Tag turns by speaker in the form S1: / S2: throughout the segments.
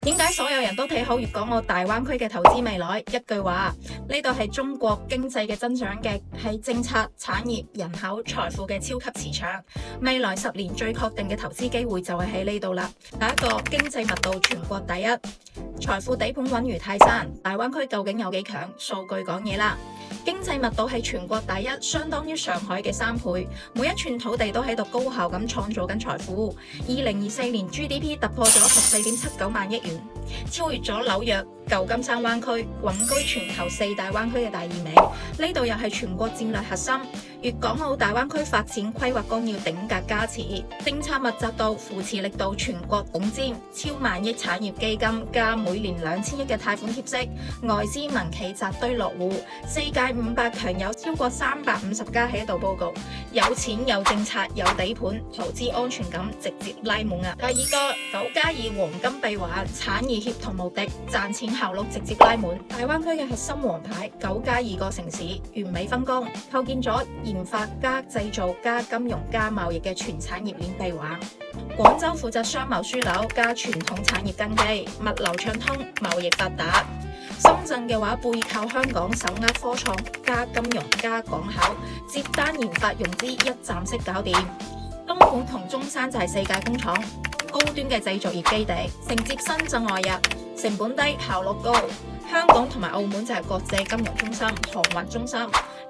S1: 點解所有人都睇好粵港澳大灣區嘅投資未來？一句話，呢度係中國經濟嘅增長極，係政策、產業、人口、財富嘅超級市場。未來10年最確定嘅投資機會就係喺呢度啦。第一個，經濟密度全國第一，財富底盤穩如泰山。大灣區究竟有幾強？數據講嘢啦。經濟密度係全國第一，相當於上海嘅3倍，每一寸土地都喺度高效咁創造緊財富。2024年 GDP 突破咗14.79萬億元，超越咗紐約、舊金山灣區，穩居全球4大灣區嘅第2名。呢度又係全國戰略核心，粵港澳大灣區發展規劃綱要頂格加持，政策密集度、扶持力度全國頂尖，超萬億產業基金加每年2000億嘅貸款貼息，外資民企扎堆落戶，世界500強有超過350家喺度報告，有錢有政策有底盤，投資安全感直接拉滿啊！第二個9+2黃金閉環，產業協同無敵，賺錢效率直接拉滿。大灣區嘅核心王牌9+2個城市，完美分工，構建咗研發加製造加金融加貿易嘅全產業鏈閉環。廣州負責商貿樞紐加傳統產業根基，物流暢通，貿易發達。深圳嘅話背靠香港手握科創加金融加港口，接單研發融資一站式搞掂。東莞同中山就係世界工廠，高端嘅製造業基地，承接深圳外入，成本低效率高。香港同埋澳門就係國際金融中心、航運中心，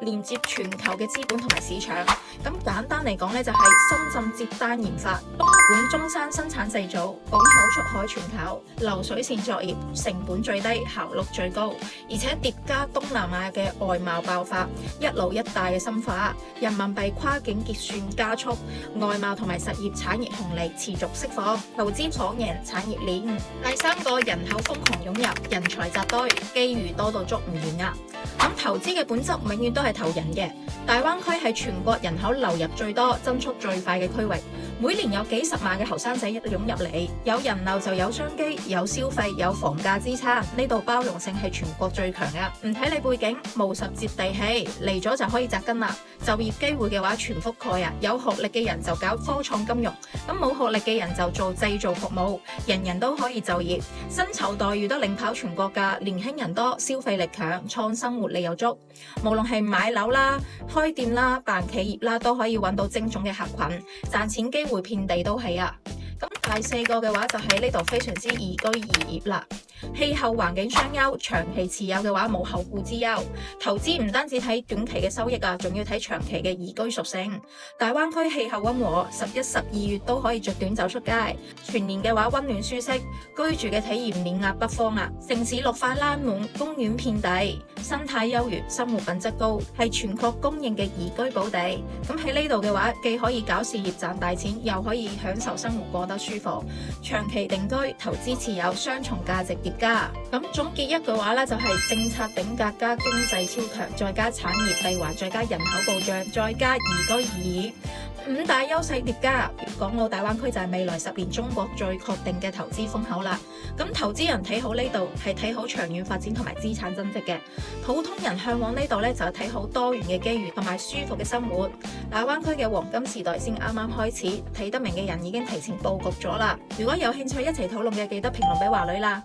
S1: 連接全球嘅資本同埋市場。咁簡單嚟講咧，就係深圳接單研發，東莞中山生產製造，港口出海全球，流水線作業，成本最低，效率最高，而且疊加東南亞嘅外貿爆發，一路一帶嘅深化，人民幣跨境結算加速，外貿同埋實業產業紅利持續釋放，投資闖贏產業鏈。第三個，人口瘋狂湧入，人才扎堆，機遇多到捉唔完啊！咁投資嘅本質永遠都係投人嘅。大灣區係全國人口流入最多、增速最快嘅區域，每年有幾十萬嘅後生仔湧入嚟，有人流就有商機，有消費，有房價支撐，呢度包容性係全國最強嘅。唔睇你背景，務實接地氣，嚟咗就可以扎根啦。就業機會嘅話全覆蓋啊，有學歷嘅人就搞科創金融，咁冇學歷嘅人就做製造服務，人人都可以就業，薪酬待遇都領跑全國㗎，年輕人多，消費力強，創新活力又足，無論係買樓啦、開店啦、辦企業啦，都可以揾到精準嘅客群，賺錢機會遍地都係啊！咁第4個嘅話就喺呢度非常之宜居宜業啦。氣候環境雙優，長期持有嘅話冇後顧之憂。投資唔單止睇短期嘅收益啊，仲要睇長期嘅宜居屬性。大灣區氣候溫和，11、12月都可以着短走出街。全年嘅話溫暖舒適，居住嘅體驗碾壓北方啊。城市綠化拉滿，公園遍地，生態優越，生活品質高，係全國公認嘅宜居寶地。咁喺呢度嘅話，既可以搞事業賺大錢，又可以享受生活過得舒服。長期定居、投資持有，雙重價值疊加。咁總結一句話咧，就係政策頂格加經濟超強，再加產業閉環，再加人口保障，再加宜居宜業，5大優勢疊加，粵港澳大灣區就係未來10年中國最確定嘅投資風口啦。咁投資人睇好呢度，係睇好長遠發展同埋資產增值嘅；普通人向往呢度咧，就係睇好多元嘅機遇同埋舒服嘅生活。大灣區嘅黃金時代先啱啱開始，睇得明嘅人已經提前佈局咗啦。如果有興趣一齊討論嘅，記得評論俾華女啦。